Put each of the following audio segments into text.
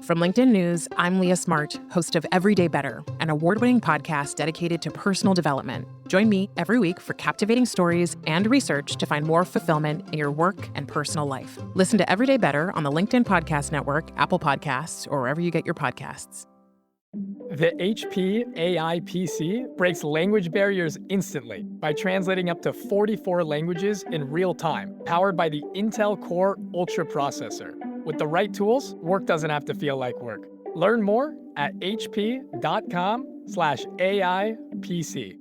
From LinkedIn News, I'm Leah Smart, host of Everyday Better, an award-winning podcast dedicated to personal development. Join me every week for captivating stories and research to find more fulfillment in your work and personal life. Listen to Everyday Better on the LinkedIn Podcast Network, Apple Podcasts, or wherever you get your podcasts. The HP AI PC breaks language barriers instantly by translating up to 44 languages in real time, powered by the Intel Core Ultra processor. With the right tools, work doesn't have to feel like work. Learn more at hp.com/AI PC.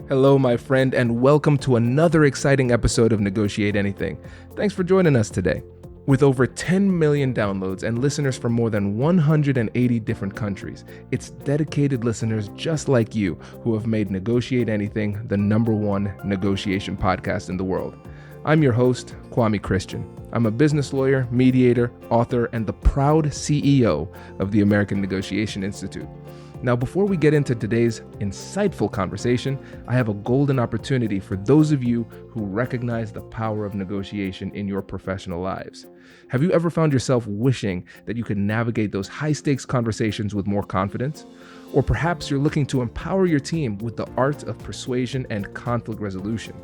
Hello, my friend, and welcome to another exciting episode of Negotiate Anything. Thanks for joining us today. With over 10 million downloads and listeners from more than 180 different countries, it's dedicated listeners just like you who have made Negotiate Anything the #1 negotiation podcast in the world. I'm your host, Kwame Christian. I'm a business lawyer, mediator, author, and the proud CEO of the American Negotiation Institute. Now, before we get into today's insightful conversation, I have a golden opportunity for those of you who recognize the power of negotiation in your professional lives. Have you ever found yourself wishing that you could navigate those high-stakes conversations with more confidence? Or perhaps you're looking to empower your team with the art of persuasion and conflict resolution.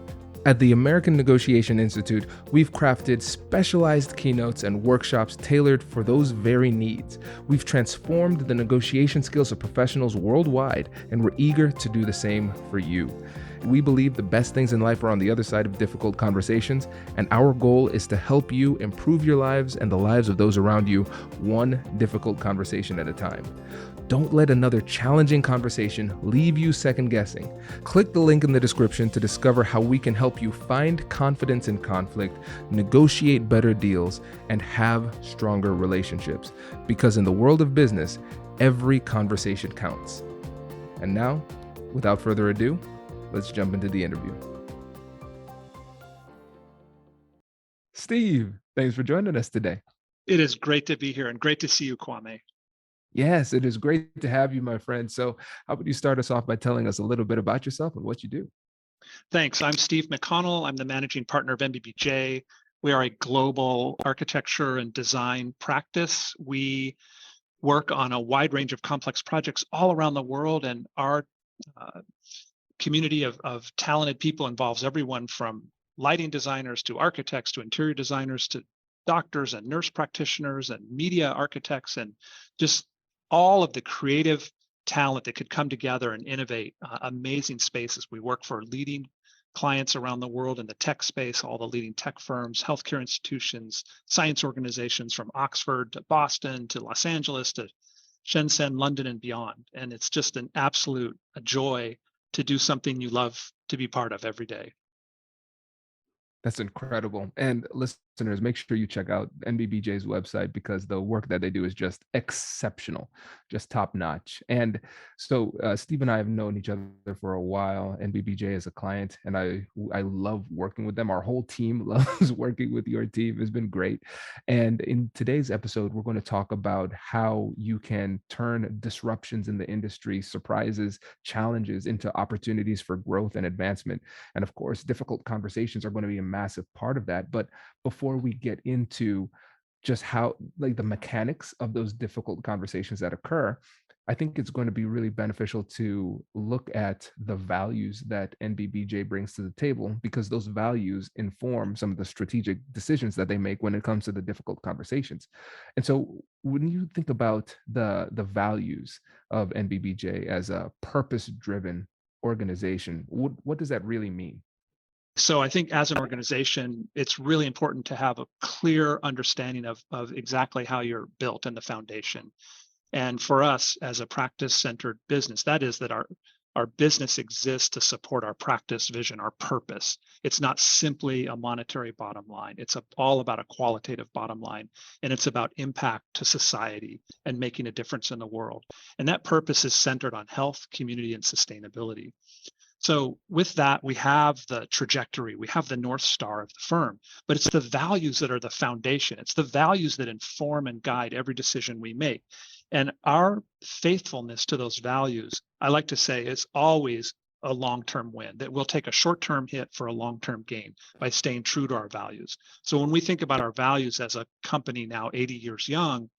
At the American Negotiation Institute, we've crafted specialized keynotes and workshops tailored for those very needs. We've transformed the negotiation skills of professionals worldwide, and we're eager to do the same for you. We believe the best things in life are on the other side of difficult conversations, and our goal is to help you improve your lives and the lives of those around you, one difficult conversation at a time. Don't let another challenging conversation leave you second guessing. Click the link in the description to discover how we can help you find confidence in conflict, negotiate better deals, and have stronger relationships. Because in the world of business, every conversation counts. And now, without further ado, let's jump into the interview. Steve, thanks for joining us today. It is great to be here and great to see you, Kwame. Yes, it is great to have you, my friend. So how about you start us off by telling us a little bit about yourself and what you do? Thanks. I'm Steve McConnell. I'm the managing partner of MBBJ. We are a global architecture and design practice. We work on a wide range of complex projects all around the world, and our community of talented people involves everyone from lighting designers to architects to interior designers to doctors and nurse practitioners and media architects and just all of the creative talent that could come together and innovate amazing spaces. We work for leading clients around the world in the tech space, all the leading tech firms, healthcare institutions, science organizations from Oxford to Boston to Los Angeles to Shenzhen, London, and beyond. And it's just an absolute joy to do something you love to be part of every day. That's incredible. And listeners, make sure you check out NBBJ's website because the work that they do is just exceptional, just top notch. And so Steve and I have known each other for a while. NBBJ is a client, and I love working with them. Our whole team loves working with your team. It's been great. And in today's episode, we're going to talk about how you can turn disruptions in the industry, surprises, challenges into opportunities for growth and advancement. And of course, difficult conversations are going to be a massive part of that. But before we get into just how, like, the mechanics of those difficult conversations that occur, I think it's going to be really beneficial to look at the values that NBBJ brings to the table, because those values inform some of the strategic decisions that they make when it comes to the difficult conversations. And so when you think about the values of NBBJ as a purpose-driven organization, what does that really mean? So I think as an organization, it's really important to have a clear understanding of exactly how you're built and the foundation. And for us as a practice-centered business, that is that our business exists to support our practice vision, our purpose. It's not simply a monetary bottom line. It's all about a qualitative bottom line, and it's about impact to society and making a difference in the world. And that purpose is centered on health, community, and sustainability. So with that, we have the trajectory, we have the North Star of the firm, but it's the values that are the foundation. It's the values that inform and guide every decision we make. And our faithfulness to those values, I like to say, is always a long-term win, that we'll take a short-term hit for a long-term gain by staying true to our values. So when we think about our values as a company now 80 years young,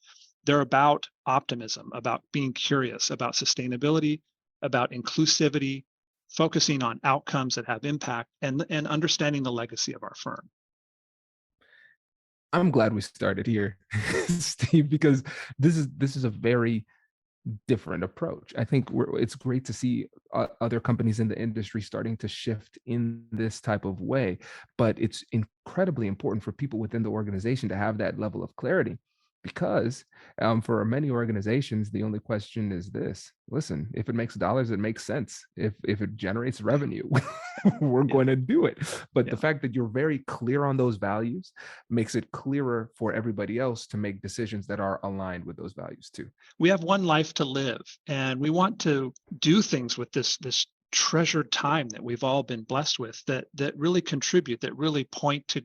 they're about optimism, about being curious, about sustainability, about inclusivity, focusing on outcomes that have impact, and understanding the legacy of our firm. I'm glad we started here, Steve, because this is a very different approach. I think it's great to see other companies in the industry starting to shift in this type of way, but it's incredibly important for people within the organization to have that level of clarity, because for many organizations, the only question is this: listen, if it makes dollars, it makes sense. If it generates revenue, we're Yeah, going to do it. But the yeah. fact that you're very clear on those values makes it clearer for everybody else to make decisions that are aligned with those values too. We have one life to live, and we want to do things with this treasured time that we've all been blessed with, that really contribute, that really point to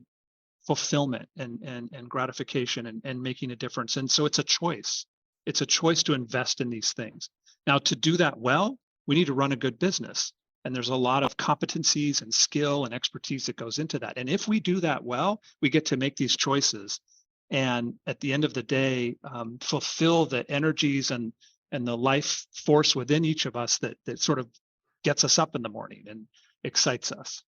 fulfillment and gratification and making a difference. And so it's a choice. It's a choice to invest in these things. Now, to do that well, we need to run a good business. And there's a lot of competencies and skill and expertise that goes into that. And if we do that well, we get to make these choices. And at the end of the day, fulfill the energies and the life force within each of us that sort of gets us up in the morning and excites us.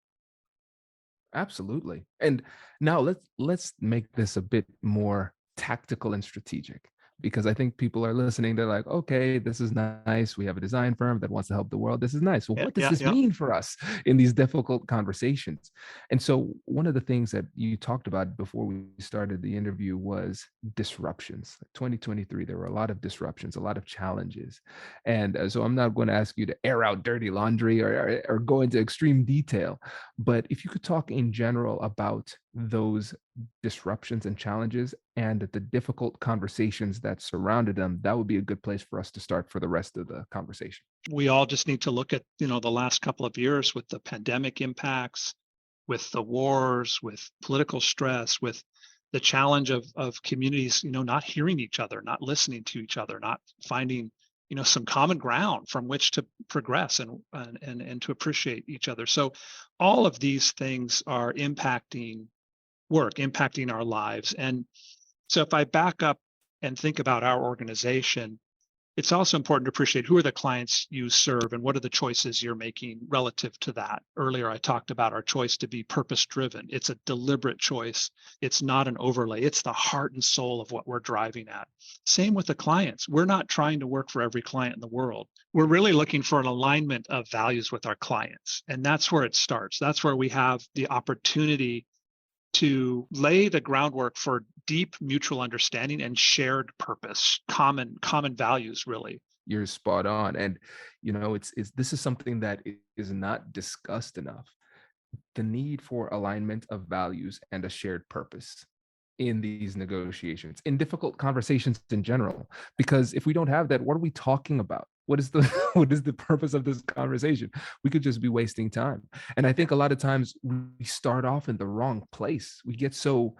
Absolutely. And now let's make this a bit more tactical and strategic, because I think people are listening. They're like, okay, this is nice. We have a design firm that wants to help the world. This is nice. Well, Yeah, what does yeah, this yeah. mean for us in these difficult conversations? And so one of the things that you talked about before we started the interview was disruptions. 2023, there were a lot of disruptions, a lot of challenges. And so I'm not going to ask you to air out dirty laundry or go into extreme detail, but if you could talk in general about those disruptions and challenges and the difficult conversations that surrounded them, that would be a good place for us to start for the rest of the conversation. We all just need to look at, the last couple of years with the pandemic impacts, with the wars, with political stress, with the challenge of communities, not hearing each other, not listening to each other, not finding, some common ground from which to progress and to appreciate each other. So all of these things are impacting work, impacting our lives. And so if I back up and think about our organization, it's also important to appreciate who are the clients you serve and what are the choices you're making relative to that. Earlier, I talked about our choice to be purpose driven. It's a deliberate choice. It's not an overlay. It's the heart and soul of what we're driving at. Same with the clients. We're not trying to work for every client in the world. We're really looking for an alignment of values with our clients. And that's where it starts. That's where we have the opportunity to lay the groundwork for deep mutual understanding and shared purpose, common values, really. You're spot on. And it's this is something that is not discussed enough: the need for alignment of values and a shared purpose in these negotiations, in difficult conversations in general. Because if we don't have that, what are we talking about? What is the what is the purpose of this conversation? We could just be wasting time. And I think a lot of times we start off in the wrong place. We get so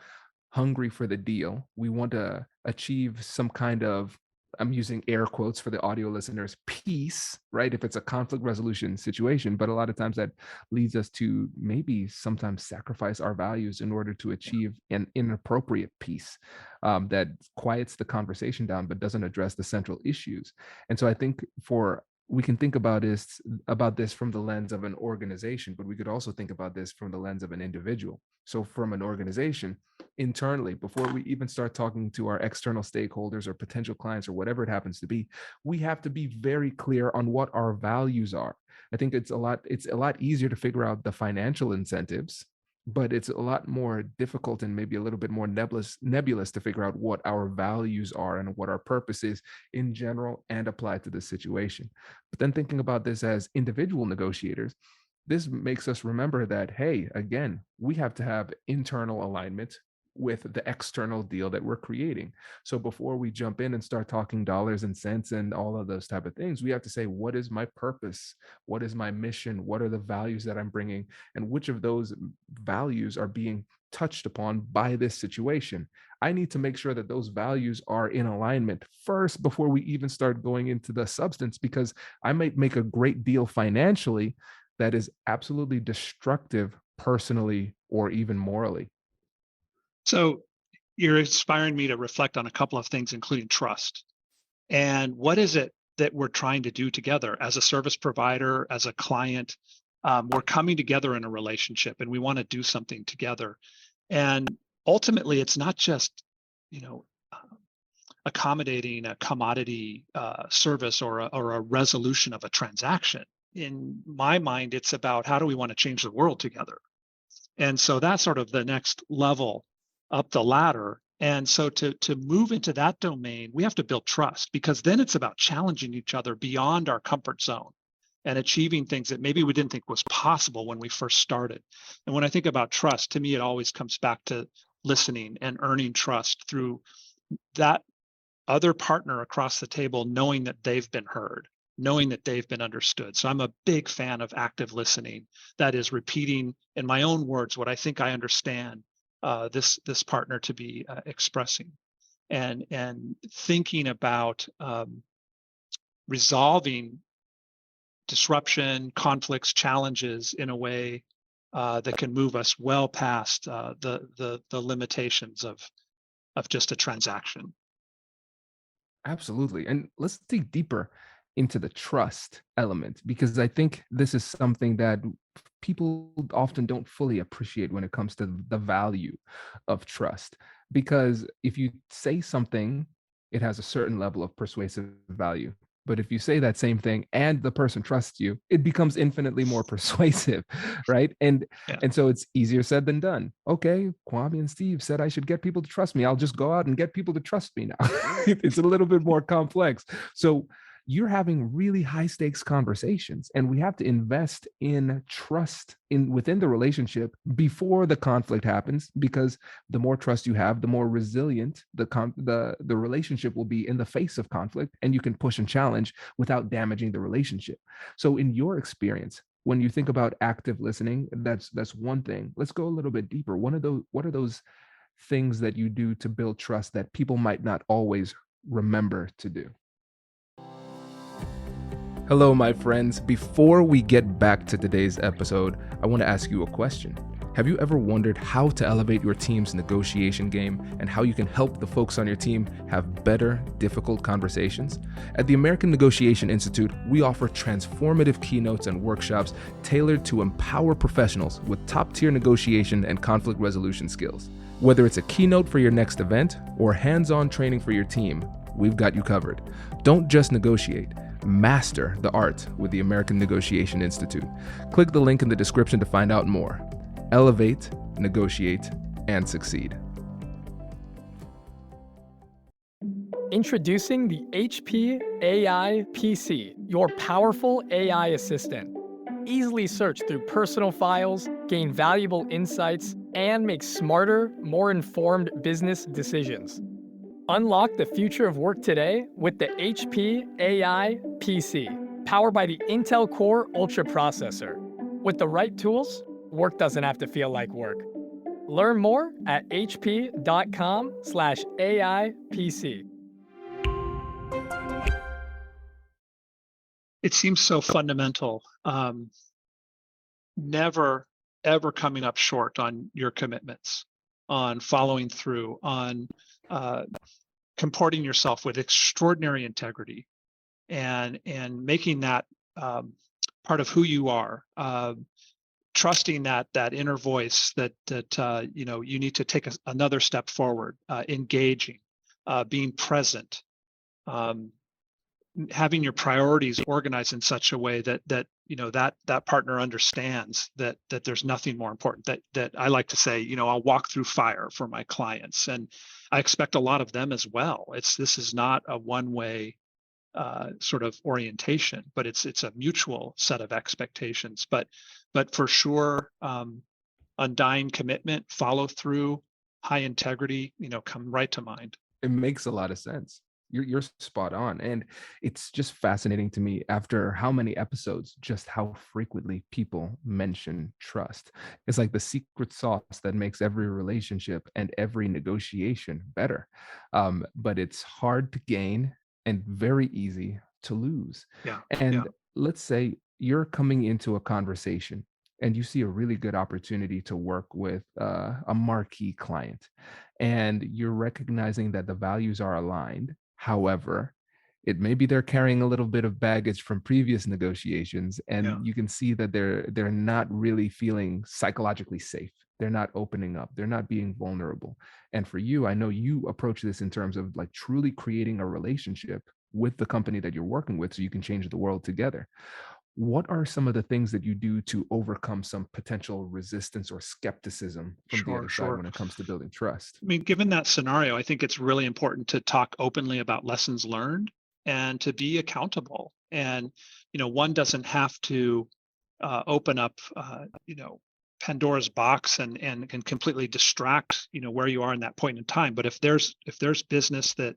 hungry for the deal. We want to achieve some kind of, I'm using air quotes for the audio listeners, peace, right? If it's a conflict resolution situation. But a lot of times that leads us to maybe sometimes sacrifice our values in order to achieve an inappropriate peace that quiets the conversation down, but doesn't address the central issues. And so I think we can think about this from the lens of an organization, but we could also think about this from the lens of an individual. So from an organization, internally, before we even start talking to our external stakeholders or potential clients or whatever it happens to be, we have to be very clear on what our values are. I think it's a lot easier to figure out the financial incentives, but it's a lot more difficult and maybe a little bit more nebulous to figure out what our values are and what our purpose is in general and apply to the situation. But then thinking about this as individual negotiators, this makes us remember that, hey, again, we have to have internal alignment with the external deal that we're creating. So before we jump in and start talking dollars and cents and all of those type of things, we have to say, what is my purpose? What is my mission? What are the values that I'm bringing? And which of those values are being touched upon by this situation? I need to make sure that those values are in alignment first before we even start going into the substance, because I might make a great deal financially, that is absolutely destructive personally or even morally? So you're inspiring me to reflect on a couple of things, including trust. And what is it that we're trying to do together as a service provider, as a client? We're coming together in a relationship and we want to do something together. And ultimately, it's not just, you know, accommodating a commodity service or a resolution of a transaction. In my mind, it's about how do we want to change the world together. And so that's sort of the next level up the ladder. And so to move into that domain, we have to build trust, because then it's about challenging each other beyond our comfort zone and achieving things that maybe we didn't think was possible when we first started. And when I think about trust, to me, it always comes back to listening and earning trust through that other partner across the table, knowing that they've been heard, knowing that they've been understood. So I'm a big fan of active listening. That is repeating in my own words what I think I understand this partner to be expressing, and thinking about resolving disruption, conflicts, challenges in a way that can move us well past the limitations of just a transaction. Absolutely. And let's dig deeper into the trust element, because I think this is something that people often don't fully appreciate when it comes to the value of trust. Because if you say something, it has a certain level of persuasive value. But if you say that same thing and the person trusts you, it becomes infinitely more persuasive, right? And Yeah. and so it's easier said than done. Okay, Kwame and Steve said I should get people to trust me. I'll just go out and get people to trust me now. It's a little bit more complex. So you're having really high stakes conversations, and we have to invest in trust in within the relationship before the conflict happens, because the more trust you have, the more resilient the relationship will be in the face of conflict, and you can push and challenge without damaging the relationship. So in your experience, when you think about active listening, that's one thing. Let's go a little bit deeper. What are those things that you do to build trust that people might not always remember to do? Hello, my friends. Before we get back to today's episode, I want to ask you a question. Have you ever wondered how to elevate your team's negotiation game and how you can help the folks on your team have better, difficult conversations? At the American Negotiation Institute, we offer transformative keynotes and workshops tailored to empower professionals with top-tier negotiation and conflict resolution skills. Whether it's a keynote for your next event or hands-on training for your team, we've got you covered. Don't just negotiate. Master the art with the American Negotiation Institute. Click the link in the description to find out more. Elevate, negotiate, and succeed. Introducing the HP AI PC, your powerful AI assistant. Easily search through personal files, gain valuable insights, and make smarter, more informed business decisions. Unlock the future of work today with the HP AI PC, powered by the Intel Core Ultra processor. With the right tools, work doesn't have to feel like work. Learn more at hp.com/AIPC. It seems so fundamental. Never, ever coming up short on your commitments, on following through, on uh, comporting yourself with extraordinary integrity, and making that part of who you are. Trusting that inner voice that you need to take another step forward, engaging, being present, um, having your priorities organized in such a way that partner understands that there's nothing more important. That I like to say, I'll walk through fire for my clients, and I expect a lot of them as well. This is not a one-way sort of orientation, but it's a mutual set of expectations. But for sure, undying commitment, follow through, high integrity, come right to mind. It makes a lot of sense. You're spot on. And it's just fascinating to me after how many episodes, just how frequently people mention trust. It's like the secret sauce that makes every relationship and every negotiation better. But it's hard to gain and very easy to lose. Yeah, And yeah. let's say you're coming into a conversation and you see a really good opportunity to work with a marquee client, and you're recognizing that the values are aligned. However, it may be they're carrying a little bit of baggage from previous negotiations, Yeah. and you can see that they're not really feeling psychologically safe. They're not opening up. They're not being vulnerable. And for you, I know you approach this in terms of like truly creating a relationship with the company that you're working with so you can change the world together. What are some of the things that you do to overcome some potential resistance or skepticism from the Sure, other side sure. when it comes to building trust? I mean, given that scenario, I think it's really important to talk openly about lessons learned and to be accountable. And, one doesn't have to open up, Pandora's box and can completely distract, where you are in that point in time. But if there's business that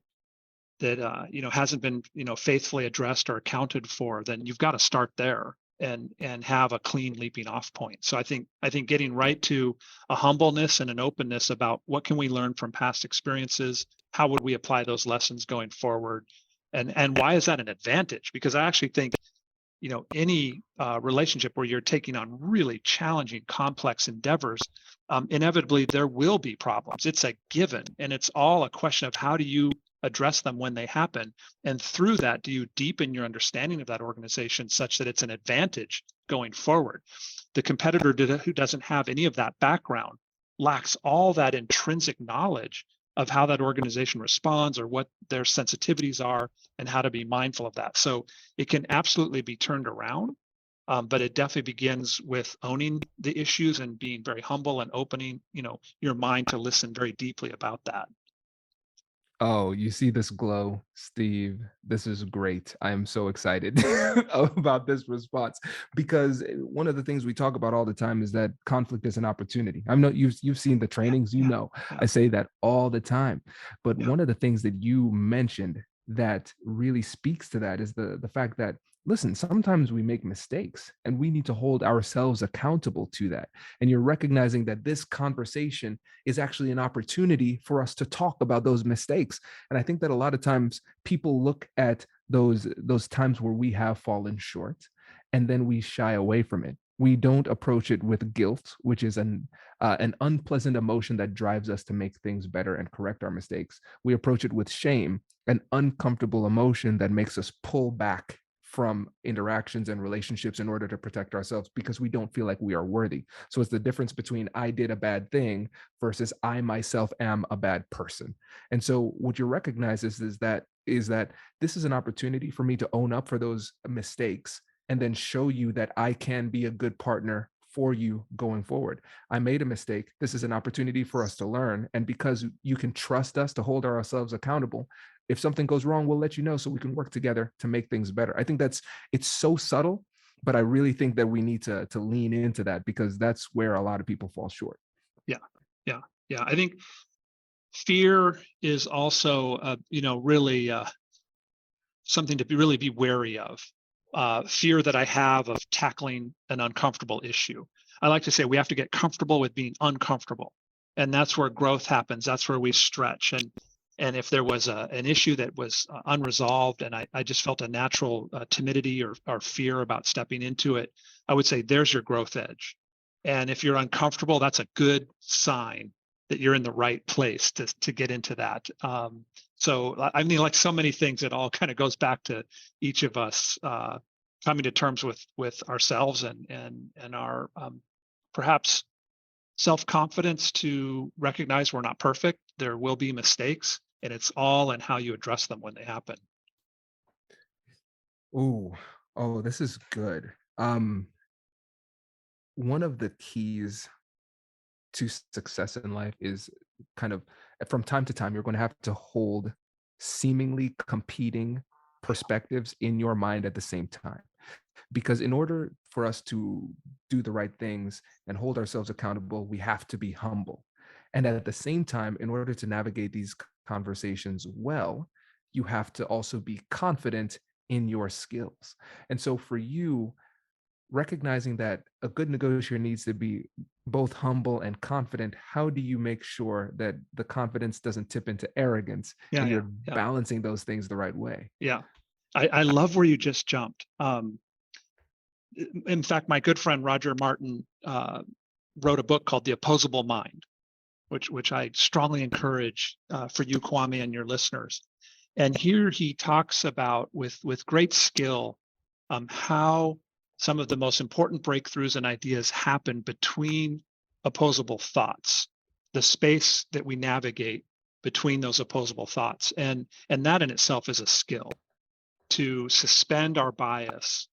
hasn't been faithfully addressed or accounted for, then you've got to start there and have a clean leaping off point. So I think getting right to a humbleness and an openness about what can we learn from past experiences, how would we apply those lessons going forward, and why is that an advantage? Because I actually think any relationship where you're taking on really challenging, complex endeavors, inevitably there will be problems. It's a given, and it's all a question of how do you address them when they happen, and through that, do you deepen your understanding of that organization such that it's an advantage going forward? The competitor who doesn't have any of that background lacks all that intrinsic knowledge of how that organization responds or what their sensitivities are and how to be mindful of that. So it can absolutely be turned around, but it definitely begins with owning the issues and being very humble and opening, your mind to listen very deeply about that. Oh, you see this glow, Steve. This is great. I am so excited about this response because one of the things we talk about all the time is that conflict is an opportunity. I know you've seen the Yeah, trainings, yeah, I yeah, say that all the time. But yeah, one of the things that you mentioned that really speaks to that is the fact that, listen, sometimes we make mistakes and we need to hold ourselves accountable to that. And you're recognizing that this conversation is actually an opportunity for us to talk about those mistakes. And I think that a lot of times people look at those times where we have fallen short and then we shy away from it. We don't approach it with guilt, which is an unpleasant emotion that drives us to make things better and correct our mistakes. We approach it with shame, an uncomfortable emotion that makes us pull back from interactions and relationships in order to protect ourselves because we don't feel like we are worthy. So it's the difference between I did a bad thing versus I myself am a bad person. And so what you recognize is that this is an opportunity for me to own up for those mistakes and then show you that I can be a good partner for you going forward. I made a mistake. This is an opportunity for us to learn. And because you can trust us to hold ourselves accountable, if something goes wrong, we'll let you know so we can work together to make things better. I think it's so subtle, but I really think that we need to lean into that because that's where a lot of people fall short. yeah, yeah, yeah. I think fear is also, really something to really be wary of. Fear that I have of tackling an uncomfortable issue. I like to say we have to get comfortable with being uncomfortable, and that's where growth happens. That's where we stretch. And if there was an issue that was unresolved, and I just felt a natural timidity or fear about stepping into it, I would say there's your growth edge. And if you're uncomfortable, that's a good sign that you're in the right place to get into that. So I mean, like so many things, it all kind of goes back to each of us coming to terms with ourselves and our perhaps self confidence to recognize we're not perfect. There will be mistakes, and it's all in how you address them when they happen. Ooh, oh, this is good. One of the keys to success in life is kind of from time to time, you're going to have to hold seemingly competing perspectives in your mind at the same time. Because in order for us to do the right things and hold ourselves accountable, we have to be humble. And at the same time, in order to navigate these conversations well, you have to also be confident in your skills. And so for you, recognizing that a good negotiator needs to be both humble and confident, how do you make sure that the confidence doesn't tip into arrogance Yeah, and yeah, you're yeah, balancing those things the right way? yeah. I love where you just jumped. in fact, my good friend Roger Martin wrote a book called The Opposable Mind, which I strongly encourage for you, Kwame, and your listeners. And here he talks about with great skill how some of the most important breakthroughs and ideas happen between opposable thoughts, the space that we navigate between those opposable thoughts. And that in itself is a skill, to suspend our bias,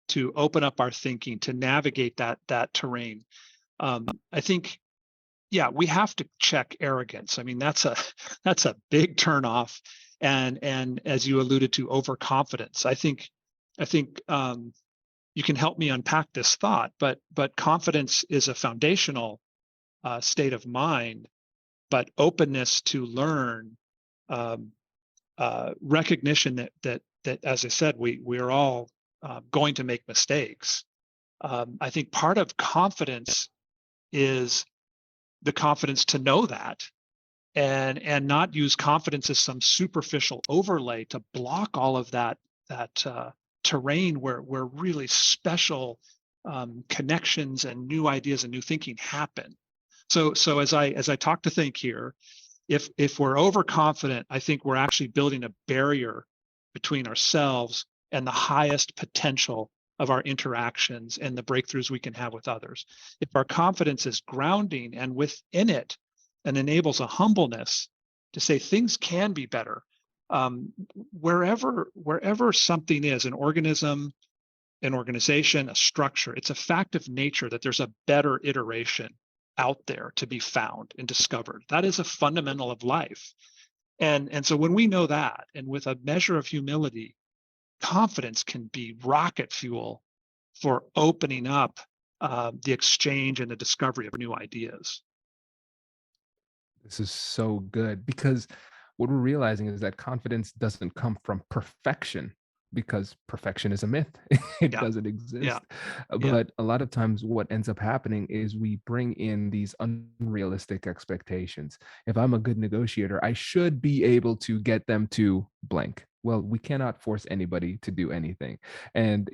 to open up our thinking, to navigate that terrain. I think, yeah, we have to check arrogance. I mean, that's a big turnoff, and as you alluded to, overconfidence. I think you can help me unpack this thought, but confidence is a foundational state of mind, but openness to learn, recognition that as I said, we're all going to make mistakes. I think part of confidence is the confidence to know that, and not use confidence as some superficial overlay to block all of that terrain where really special connections and new ideas and new thinking happen. So as I talk to think here, if we're overconfident, I think we're actually building a barrier between ourselves and the highest potential of our interactions and the breakthroughs we can have with others. If our confidence is grounding and within it and enables a humbleness to say things can be better, wherever something is, an organism, an organization, a structure, it's a fact of nature that there's a better iteration out there to be found and discovered. That is a fundamental of life. And so when we know that, and with a measure of humility, confidence can be rocket fuel for opening up the exchange and the discovery of new ideas. This is so good because what we're realizing is that confidence doesn't come from perfection, because perfection is a myth. It Yeah, doesn't exist. yeah, yeah, But a lot of times what ends up happening is we bring in these unrealistic expectations. If I'm a good negotiator, I should be able to get them to blank. Well, we cannot force anybody to do anything. And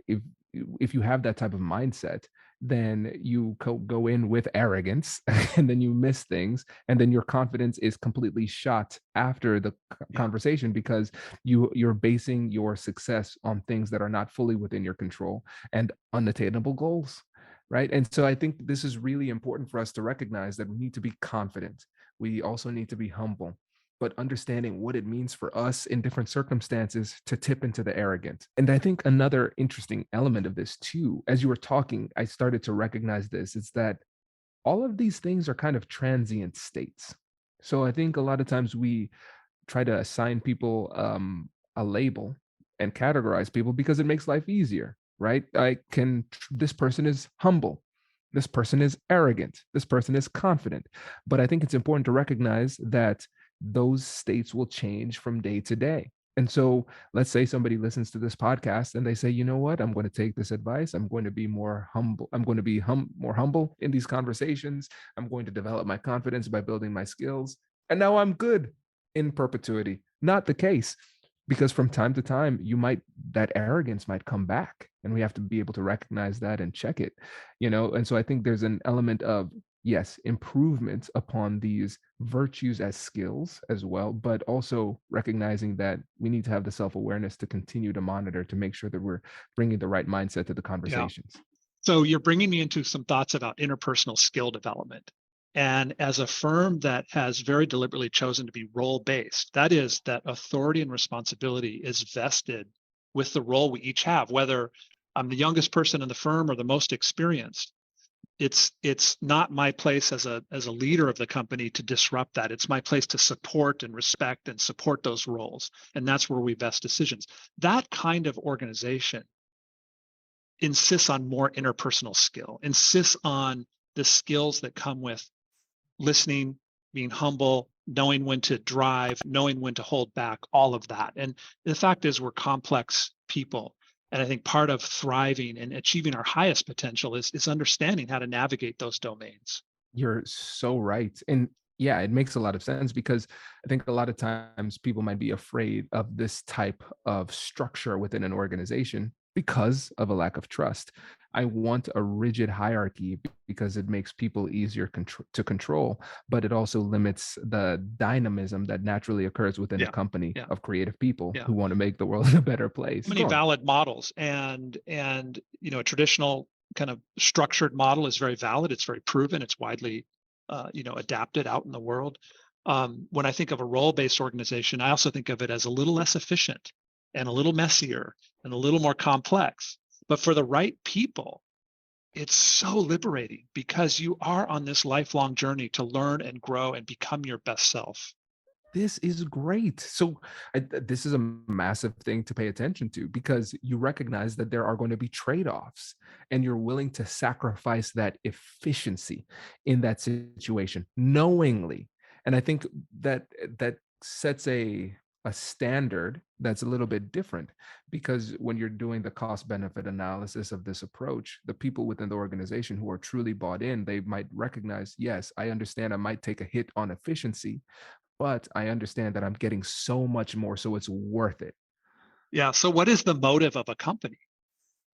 if you have that type of mindset, then you go in with arrogance and then you miss things, and then your confidence is completely shot after the yeah, conversation, because you're basing your success on things that are not fully within your control and unattainable goals, right? And so I think this is really important for us to recognize that we need to be confident. We also need to be humble, but understanding what it means for us in different circumstances to tip into the arrogant. And I think another interesting element of this too, as you were talking, I started to recognize this, is that all of these things are kind of transient states. So I think a lot of times we try to assign people a label and categorize people because it makes life easier, right? This person is humble, this person is arrogant, this person is confident. But I think it's important to recognize that those states will change from day to day. And so let's say somebody listens to this podcast and they say, you know what, I'm going to take this advice. I'm going to be more humble. I'm going to be more humble in these conversations. I'm going to develop my confidence by building my skills. And now I'm good in perpetuity. Not the case, because from time to time, that arrogance might come back, and we have to be able to recognize that and check it, And so I think there's an element of, yes, improvement upon these virtues as skills as well, but also recognizing that we need to have the self-awareness to continue to monitor to make sure that we're bringing the right mindset to the yeah. conversations. So you're bringing me into some thoughts about interpersonal skill development. And as a firm that has very deliberately chosen to be role-based, that is, that authority and responsibility is vested with the role we each have, whether I'm the youngest person in the firm or the most experienced. It's not my place as a leader of the company to disrupt that. It's my place to support and respect and support those roles. And that's where we vest decisions. That kind of organization insists on more interpersonal skill, insists on the skills that come with listening, being humble, knowing when to drive, knowing when to hold back, all of that. And the fact is, we're complex people. And I think part of thriving and achieving our highest potential is understanding how to navigate those domains. You're so right. And yeah, it makes a lot of sense, because I think a lot of times people might be afraid of this type of structure within an organization because of a lack of trust. I want a rigid hierarchy because it makes people easier to control, but it also limits the dynamism that naturally occurs within a Yeah. company Yeah. of creative people Yeah. who want to make the world a better place. Many Go on. valid models, and a traditional kind of structured model is very valid. It's very proven. It's widely adapted out in the world. When I think of a role-based organization, I also think of it as a little less efficient and a little messier and a little more complex. But for the right people, it's so liberating because you are on this lifelong journey to learn and grow and become your best self. This is great. So, this is a massive thing to pay attention to because you recognize that there are going to be trade offs and you're willing to sacrifice that efficiency in that situation knowingly. And I think that sets a standard that's a little bit different because when you're doing the cost benefit analysis of this approach, the people within the organization who are truly bought in, they might recognize, yes, I understand I might take a hit on efficiency, but I understand that I'm getting so much more, so it's worth it. Yeah. So, what is the motive of a company?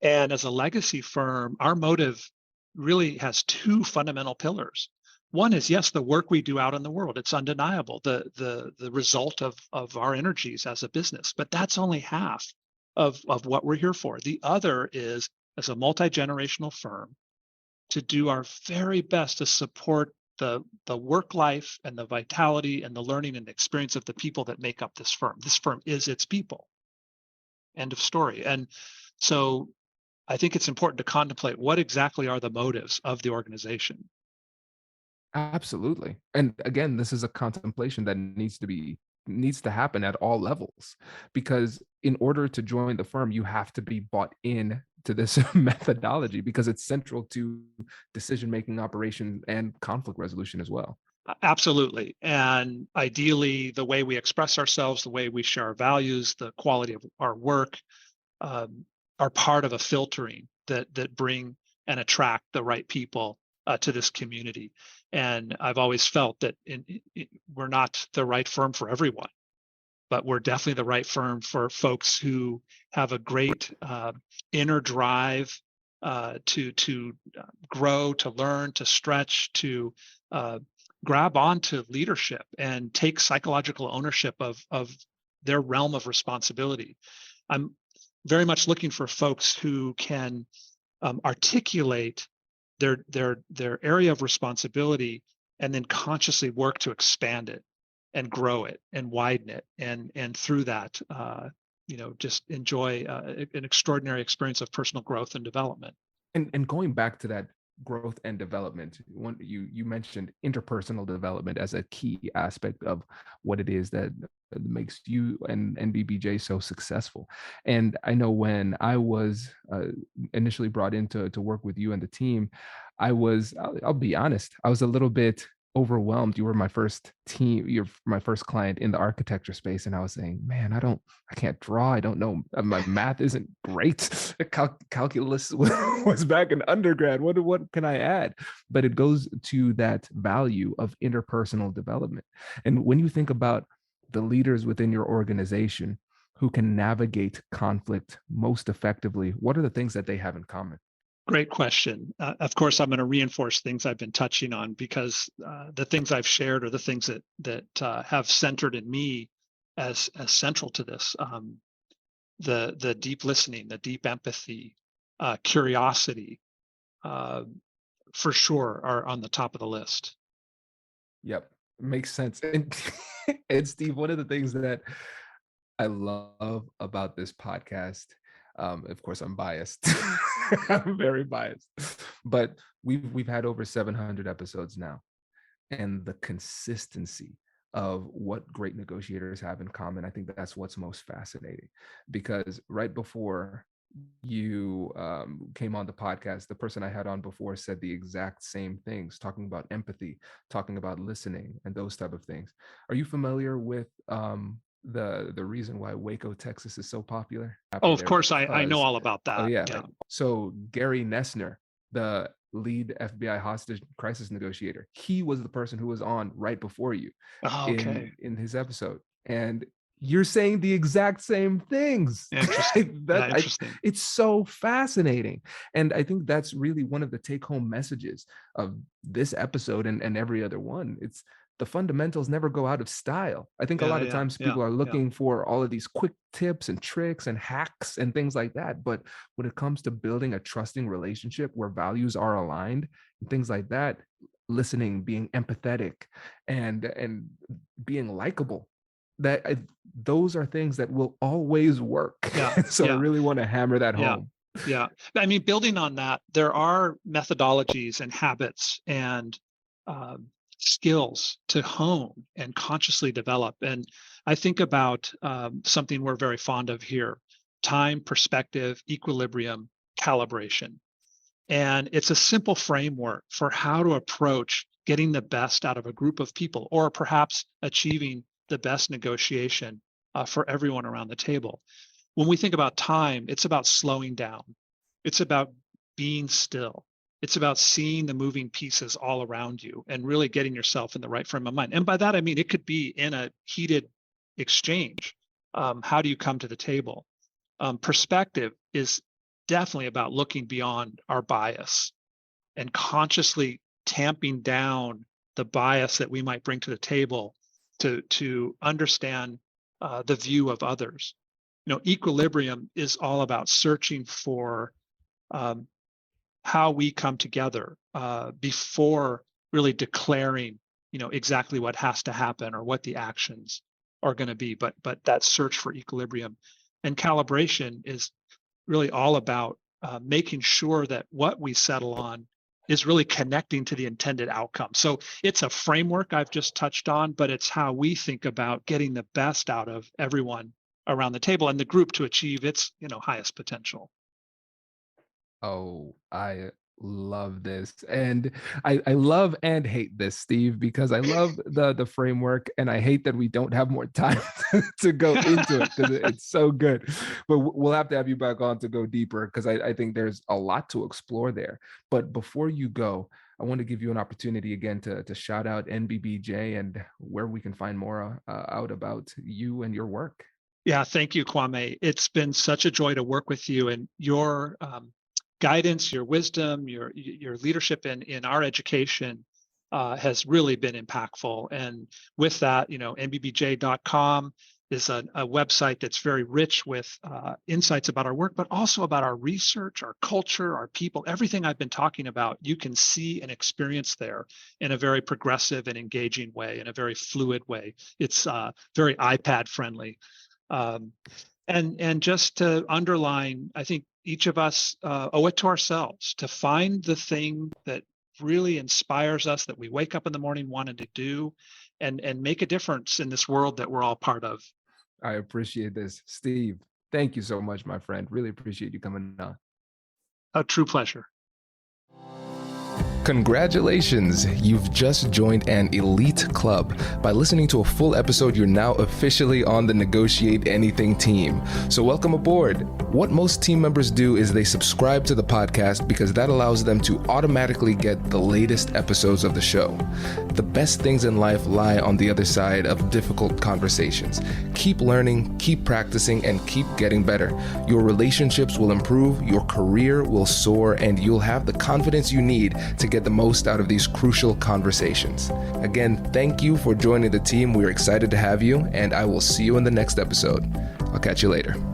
And as a legacy firm, our motive really has two fundamental pillars. One is, yes, the work we do out in the world. It's undeniable, the result of our energies as a business. But that's only half of what we're here for. The other is, as a multi-generational firm, to do our very best to support the work life and the vitality and the learning and experience of the people that make up this firm. This firm is its people. End of story. And so I think it's important to contemplate what exactly are the motives of the organization. Absolutely. And again, this is a contemplation that needs to happen at all levels because in order to join the firm, you have to be bought in to this methodology because it's central to decision making, operation, and conflict resolution as well. Absolutely. And ideally, the way we express ourselves, the way we share our values, the quality of our work um, are part of a filtering that bring and attract the right people to this community. And I've always felt that we're not the right firm for everyone, but we're definitely the right firm for folks who have a great inner drive to grow, to learn, to stretch, to uh, grab onto leadership and take psychological ownership of their realm of responsibility. I'm very much looking for folks who can articulate their area of responsibility and then consciously work to expand it and grow it and widen it and through that just enjoy an extraordinary experience of personal growth and development. And going back to that growth and development, one you mentioned interpersonal development as a key aspect of what it is that makes you and NBBJ so successful. And I know when I was initially brought in to work with you and the team, I'll be honest, I was a little bit overwhelmed. You were my first team, you're my first client in the architecture space. And I was saying, man, I can't draw. I don't know. My math isn't great. Calculus was back in undergrad. What can I add? But it goes to that value of interpersonal development. And when you think about the leaders within your organization who can navigate conflict most effectively, what are the things that they have in common? Great question. Of course, I'm going to reinforce things I've been touching on because the things I've shared are the things that have centered in me as central to this. The deep listening, the deep empathy, curiosity, uh, for sure, are on the top of the list. Yep, makes sense. And, and Steve, one of the things that I love about this podcast, of course, I'm biased. I'm very biased, but we've had over 700 episodes now, and the consistency of what great negotiators have in common, I think that's what's most fascinating. Because right before you came on the podcast, the person I had on before said the exact same things, talking about empathy, talking about listening, and those type of things. Are you familiar with the reason why Waco, Texas, is so popular? Oh, Happened of there course, I know because, all about oh that. yeah, Yeah. so Gary Nessner, the lead FBI hostage crisis negotiator, he was the person who was on right before you Oh, okay. in his episode, and you're saying the exact same things. Interesting. Interesting. It's so fascinating. And I think that's really one of the take-home messages of this episode and every other one. It's the fundamentals never go out of style. I think a lot of times people are looking for all of these quick tips and tricks and hacks and things like that. But when it comes to building a trusting relationship where values are aligned and things like that, listening, being empathetic, and being likable, those are things that will always work. So I really want to hammer that home. Yeah. I mean, building on that, there are methodologies and habits and skills to hone and consciously develop. And I think about something we're very fond of here: time, perspective, equilibrium, calibration. And it's a simple framework for how to approach getting the best out of a group of people, or perhaps achieving the best negotiation for everyone around the table. When we think about time, it's about slowing down. It's about being still. It's about seeing the moving pieces all around you and really getting yourself in the right frame of mind. And by that, I mean, it could be in a heated exchange. How do you come to the table? Perspective is definitely about looking beyond our bias and consciously tamping down the bias that we might bring to the table to understand the view of others. Equilibrium is all about searching for how we come together before really declaring, exactly what has to happen or what the actions are going to be. But that search for equilibrium and calibration is really all about making sure that what we settle on is really connecting to the intended outcome. So it's a framework I've just touched on, but it's how we think about getting the best out of everyone around the table and the group to achieve its, highest potential. Oh, I love this. And I love and hate this, Steve, because I love the framework and I hate that we don't have more time to go into it because it's so good. But we'll have to have you back on to go deeper because I think there's a lot to explore there. But before you go, I want to give you an opportunity again to shout out NBBJ and where we can find more out about you and your work. Yeah, thank you, Kwame. It's been such a joy to work with you, and your guidance, your wisdom, your leadership in our education has really been impactful. And with that, nbbj.com is a website that's very rich with insights about our work, but also about our research, our culture, our people. Everything I've been talking about, you can see and experience there in a very progressive and engaging way, in a very fluid way. It's very iPad friendly. And just to underline, I think each of us owe it to ourselves to find the thing that really inspires us, that we wake up in the morning wanting to do, and make a difference in this world that we're all part of. I appreciate this. Steve, thank you so much, my friend. Really appreciate you coming on. A true pleasure. Congratulations! You've just joined an elite club. By listening to a full episode, you're now officially on the Negotiate Anything team. So welcome aboard. What most team members do is they subscribe to the podcast because that allows them to automatically get the latest episodes of the show. The best things in life lie on the other side of difficult conversations. Keep learning, keep practicing, and keep getting better. Your relationships will improve, your career will soar, and you'll have the confidence you need to get the most out of these crucial conversations. Again, thank you for joining the team. We're excited to have you, and I will see you in the next episode. I'll catch you later.